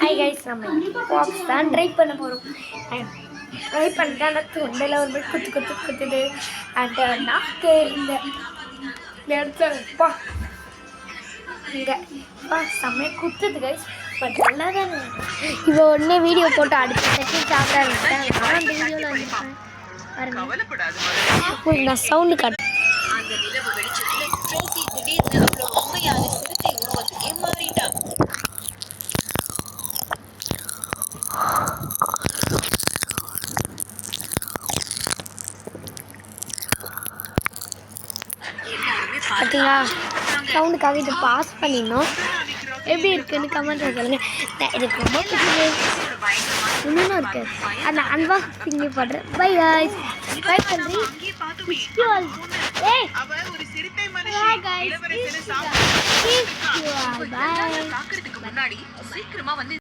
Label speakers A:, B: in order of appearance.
A: Hi guys, நம்ம box தான் try பண்ண போகிறோம். ட்ரை பண்ணிட்டு ஆனால் தொண்டையில் ஒரு மாதிரி குத்துது. அண்ட் நாக்கு இந்த இடத்துலப்பா இங்கே செம்மையாக குத்துது கைஸ். பட் நல்லா தான் இப்போ உடனே வீடியோ போட்டு அடுத்த செகண்ட் சாப்பிட ஆரம்பிச்சேன். நான் அந்த வீடியோவில் வந்துருக்கேன் பாருங்க. நான் சவுண்டு காட்டுறேன்.
B: அந்த நிலவு வெளிச்சத்துல ட்ரோபி திடீர்னு அவளோட உண்மையான சிறுத்தை உருவத்துக்கே மாறிட்டா.
A: பார்த்தீங்களா, சவுண்டுக்காக இதை பாஸ் பண்ணிடணும். எப்படி இருக்குன்னு கமெண்ட்டில் சொல்லுங்கள். எனக்கு ரொம்ப பிடிச்சது இன்னும் இருக்குது. அந்த அன்பாக்சிங் பண்ணுறேன். பை காய்ஸ், பை பண்ணுறேன்.
B: முன்னாடி சீக்கிரமா வந்து